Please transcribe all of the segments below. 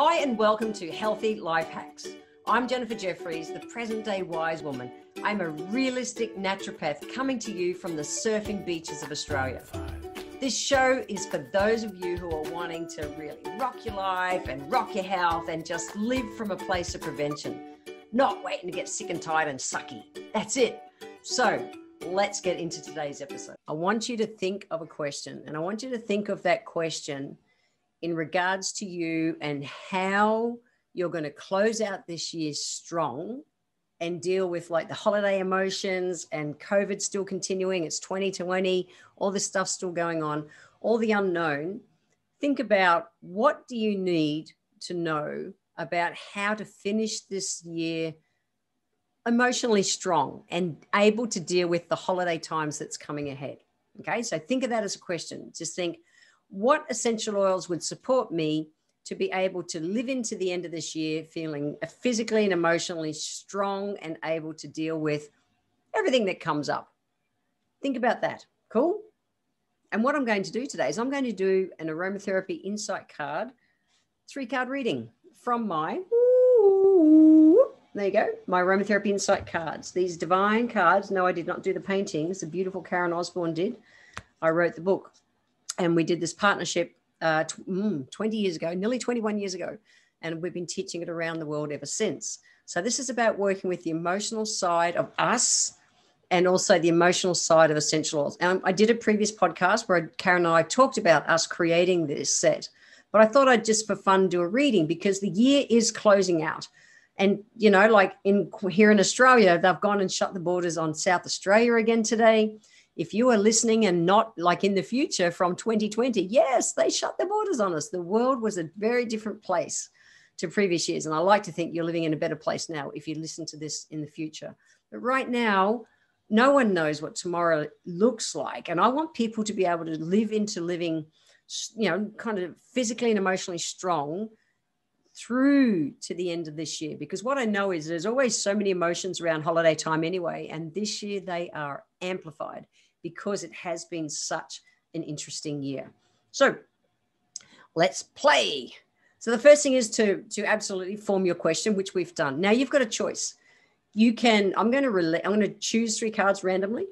Hi and welcome to Healthy Life Hacks. I'm Jennifer Jeffries, the present day wise woman. I'm a realistic naturopath coming to you from the surfing beaches of Australia. This show is for those of you who are wanting to really rock your life and rock your health and just live from a place of prevention, not waiting to get sick and tired and sucky. That's it. So let's get into today's episode. I want you to think of a question, and I want you to think of that question in regards to you and how you're going to close out this year strong and deal with like the holiday emotions and COVID still continuing. It's 2020, all this stuff still going on, all the unknown. Think about, what do you need to know about how to finish this year emotionally strong and able to deal with the holiday times that's coming ahead. Okay, so think of that as a question. Just think, what essential oils would support me to be able to live into the end of this year feeling physically and emotionally strong and able to deal with everything that comes up? Think about that. Cool? And what I'm going to do today is I'm going to do an Aromatherapy Insight Card, 3-card reading from my, there you go, my Aromatherapy Insight Cards. These divine cards. No, I did not do the paintings. The beautiful Karen Osborne did. I wrote the book. And we did this partnership 20 years ago, nearly 21 years ago. And we've been teaching it around the world ever since. So this is about working with the emotional side of us and also the emotional side of essential oils. And I did a previous podcast where Karen and I talked about us creating this set. But I thought I'd just for fun do a reading because the year is closing out. And, you know, like here in Australia, they've gone and shut the borders on South Australia again today. If you are listening and not like in the future from 2020, yes, they shut the borders on us. The world was a very different place to previous years. And I like to think you're living in a better place now if you listen to this in the future. But right now, no one knows what tomorrow looks like. And I want people to be able to live into living, you know, kind of physically and emotionally strong through to the end of this year. Because what I know is there's always so many emotions around holiday time anyway. And this year they are amplified, because it has been such an interesting year. So let's play. So the first thing is to absolutely form your question, which we've done. Now you've got a choice. You can, I'm going to choose 3 cards randomly,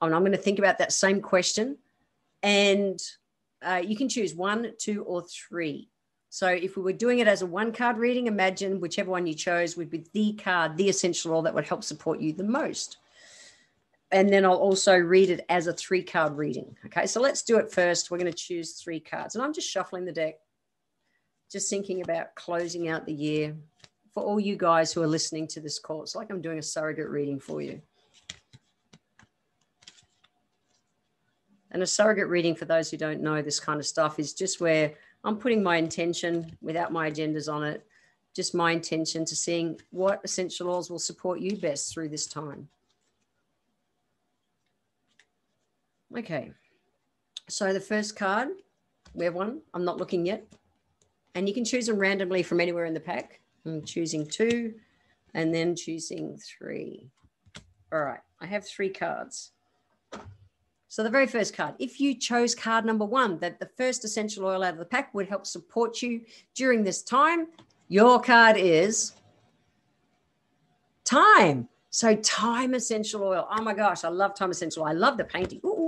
and I'm going to think about that same question. And you can choose 1, 2, or 3. So if we were doing it as a 1-card reading, imagine whichever one you chose would be the card, the essential oil that would help support you the most. And then I'll also read it as a 3-card reading. Okay, so let's do it first. We're going to choose 3 cards. And I'm just shuffling the deck, just thinking about closing out the year for all you guys who are listening to this call. It's like I'm doing a surrogate reading for you. And a surrogate reading, for those who don't know this kind of stuff, is just where I'm putting my intention without my agendas on it, just my intention to seeing what essential oils will support you best through this time. Okay, so the first card, we have 1. I'm not looking yet. And you can choose them randomly from anywhere in the pack. I'm choosing 2 and then choosing 3. All right, I have 3 cards. So the very first card, if you chose card number 1, that the first essential oil out of the pack would help support you during this time, your card is thyme. So thyme essential oil. Oh my gosh, I love thyme essential oil. I love the painting. Ooh.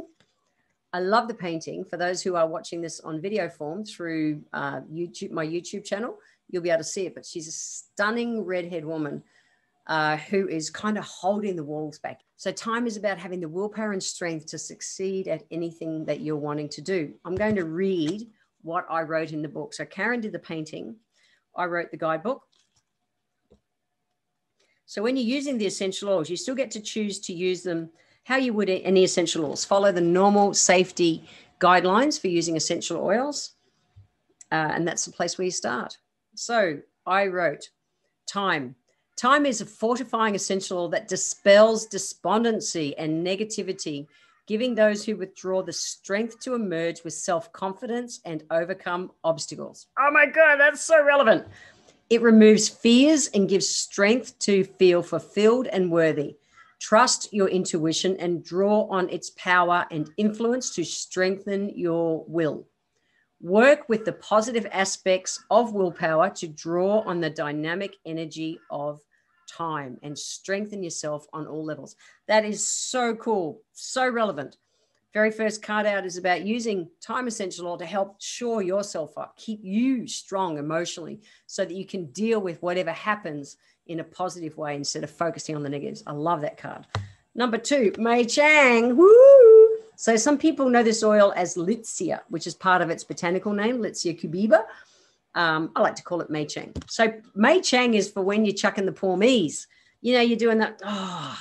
I love the painting. For those who are watching this on video form through YouTube, my YouTube channel, you'll be able to see it. But she's a stunning redhead woman who is kind of holding the walls back. So time is about having the willpower and strength to succeed at anything that you're wanting to do. I'm going to read what I wrote in the book. So Karen did the painting. I wrote the guidebook. So when you're using the essential oils, you still get to choose to use them how you would any essential oils. Follow the normal safety guidelines for using essential oils. And that's the place where you start. So I wrote thyme. Thyme is a fortifying essential oil that dispels despondency and negativity, giving those who withdraw the strength to emerge with self-confidence and overcome obstacles. Oh my God, that's so relevant. It removes fears and gives strength to feel fulfilled and worthy. Trust your intuition and draw on its power and influence to strengthen your will. Work with the positive aspects of willpower to draw on the dynamic energy of time and strengthen yourself on all levels. That is so cool, so relevant. Very first card out is about using time essential oil to help shore yourself up, keep you strong emotionally so that you can deal with whatever happens in a positive way instead of focusing on the negatives. I love that card. Number 2, Mei Chang. Woo! So some people know this oil as Litsia, which is part of its botanical name, Litsia cubiba. I like to call it Mei Chang. So Mei Chang is for when you're chucking the poor me's. You know, you're doing that. Oh,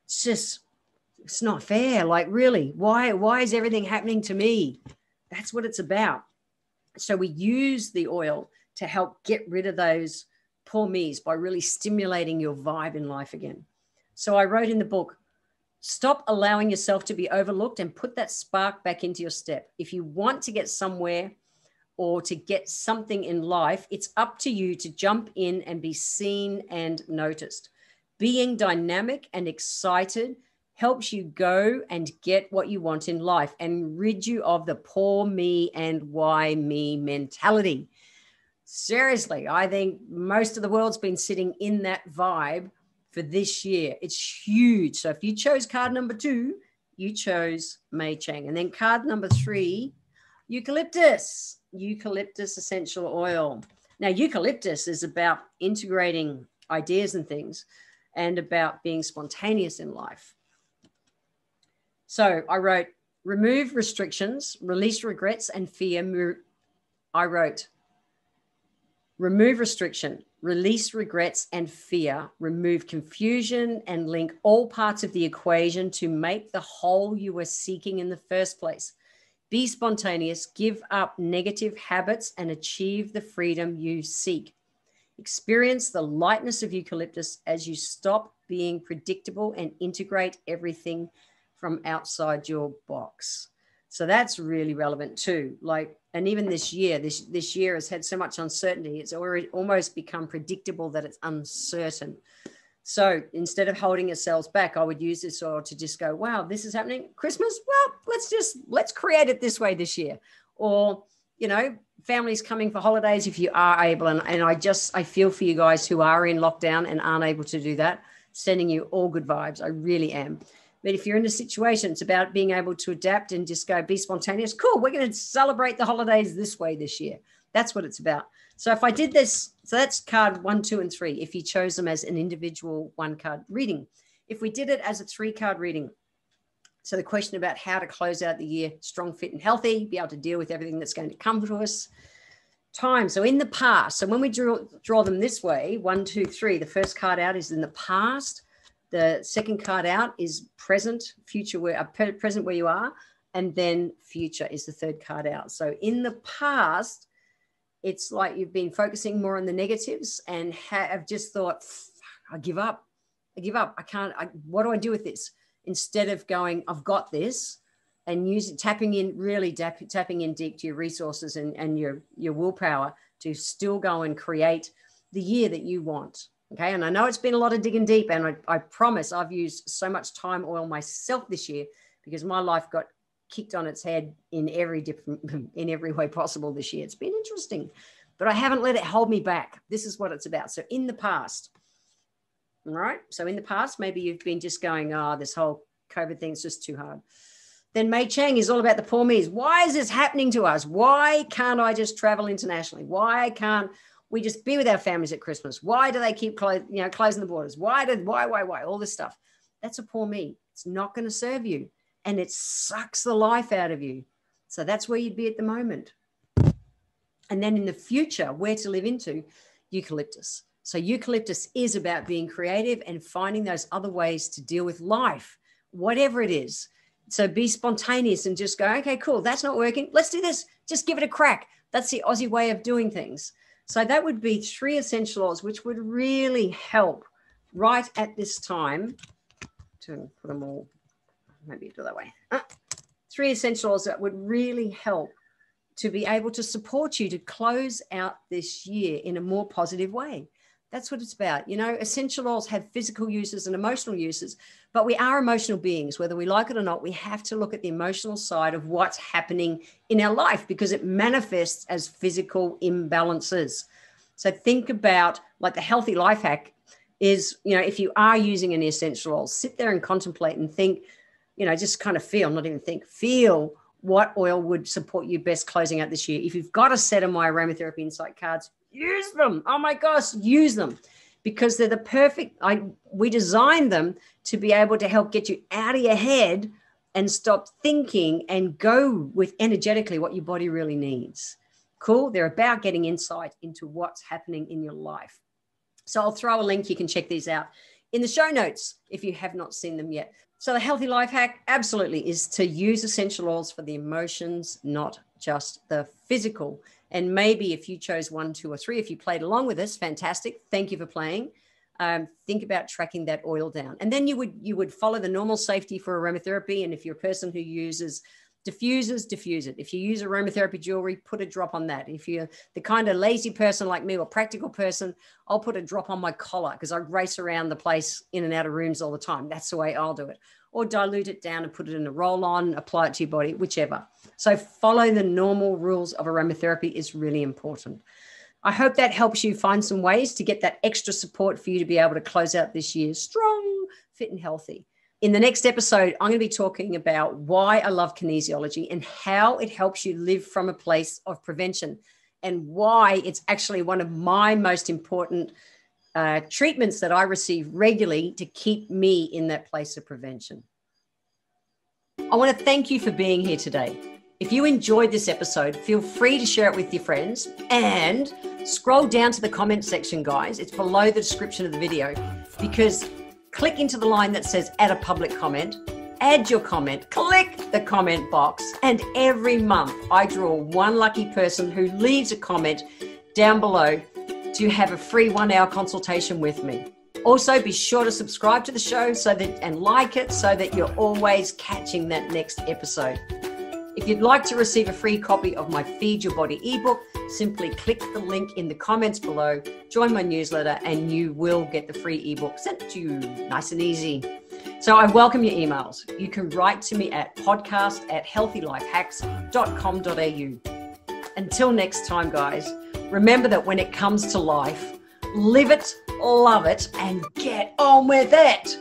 it's not fair. Like, really, why is everything happening to me? That's what it's about. So we use the oil to help get rid of those poor me's by really stimulating your vibe in life again. So I wrote in the book, stop allowing yourself to be overlooked and put that spark back into your step. If you want to get somewhere or to get something in life, it's up to you to jump in and be seen and noticed. Being dynamic and excited helps you go and get what you want in life and rid you of the poor me and why me mentality. Seriously, I think most of the world's been sitting in that vibe for this year. It's huge. So if you chose card number 2, you chose Mei Chang. And then card number 3, eucalyptus essential oil. Now, eucalyptus is about integrating ideas and things and about being spontaneous in life. So I wrote, remove restrictions, release regrets and fear. I wrote, remove restriction, release regrets and fear, remove confusion and link all parts of the equation to make the whole you were seeking in the first place. Be spontaneous, give up negative habits and achieve the freedom you seek. Experience the lightness of eucalyptus as you stop being predictable and integrate everything from outside your box. So that's really relevant too. Like, and even this year has had so much uncertainty. It's already almost become predictable that it's uncertain. So instead of holding yourselves back, I would use this oil to just go, wow, this is happening. Christmas? Well, let's create it this way this year. Or, you know, families coming for holidays if you are able. And I feel for you guys who are in lockdown and aren't able to do that, sending you all good vibes. I really am. But if you're in a situation, it's about being able to adapt and just go, be spontaneous. Cool, we're going to celebrate the holidays this way this year. That's what it's about. So if I did this, so that's card 1, 2, and 3, if you chose them as an individual 1-card reading. If we did it as a 3-card reading, so the question about how to close out the year strong, fit, and healthy, be able to deal with everything that's going to come to us. Time, so in the past. So when we draw them this way, 1, 2, 3, the first card out is in the past. The second card out is present, present where you are, and then future is the third card out. So in the past, it's like you've been focusing more on the negatives and have just thought, I give up. I can't, what do I do with this? Instead of going, I've got this, and tapping in deep to your resources and your willpower to still go and create the year that you want. Okay. And I know it's been a lot of digging deep, and I promise I've used so much time oil myself this year because my life got kicked on its head in every way possible this year. It's been interesting, but I haven't let it hold me back. This is what it's about. So in the past, all right. So in the past, maybe you've been just going, this whole COVID thing is just too hard. Then Mei Chang is all about the poor me's. Why is this happening to us? Why can't I just travel internationally? Why can't we just be with our families at Christmas? Why do they keep closing the borders? Why? All this stuff. That's a poor me. It's not going to serve you. And it sucks the life out of you. So that's where you'd be at the moment. And then in the future, where to live into? Eucalyptus. So eucalyptus is about being creative and finding those other ways to deal with life, whatever it is. So be spontaneous and just go, okay, cool, that's not working. Let's do this. Just give it a crack. That's the Aussie way of doing things. So that would be 3 essential oils, which would really help right at this time to put them all, maybe do it that way. 3 essential oils that would really help to be able to support you to close out this year in a more positive way. That's what it's about. You know, essential oils have physical uses and emotional uses, but we are emotional beings. Whether we like it or not, we have to look at the emotional side of what's happening in our life because it manifests as physical imbalances. So think about, like, the healthy life hack is, you know, if you are using an essential oil, sit there and contemplate and think, you know, just kind of feel, not even think, feel what oil would support you best closing out this year. If you've got a set of my Aromatherapy Insight Cards, use them. Oh my gosh, use them, because they're the perfect, we designed them to be able to help get you out of your head and stop thinking and go with energetically what your body really needs. Cool. They're about getting insight into what's happening in your life. So I'll throw a link. You can check these out in the show notes if you have not seen them yet. So the healthy life hack absolutely is to use essential oils for the emotions, not just the physical. And maybe if you chose 1, 2, or 3, if you played along with us, fantastic. Thank you for playing. Think about tracking that oil down. And then you would follow the normal safety for aromatherapy. And if you're a person who uses diffusers, diffuse it. If you use aromatherapy jewelry, put a drop on that. If you're the kind of lazy person like me or practical person, I'll put a drop on my collar because I race around the place in and out of rooms all the time. That's the way I'll do it. Or dilute it down and put it in a roll-on, apply it to your body, whichever. So follow the normal rules of aromatherapy is really important. I hope that helps you find some ways to get that extra support for you to be able to close out this year strong, fit, and healthy. In the next episode, I'm going to be talking about why I love kinesiology and how it helps you live from a place of prevention and why it's actually one of my most important treatments that I receive regularly to keep me in that place of prevention. I want to thank you for being here today. If you enjoyed this episode, feel free to share it with your friends and scroll down to the comment section, guys. It's below the description of the video, because click into the line that says add a public comment, add your comment, click the comment box, and every month I draw one lucky person who leaves a comment down below to have a free 1-hour consultation with me. Also, be sure to subscribe to the show and like it so that you're always catching that next episode. If you'd like to receive a free copy of my Feed Your Body ebook, simply click the link in the comments below, join my newsletter, and you will get the free ebook sent to you nice and easy. So I welcome your emails. You can write to me at podcast@healthylifehacks.com.au. Until next time, guys, remember that when it comes to life, live it, love it, and get on with it.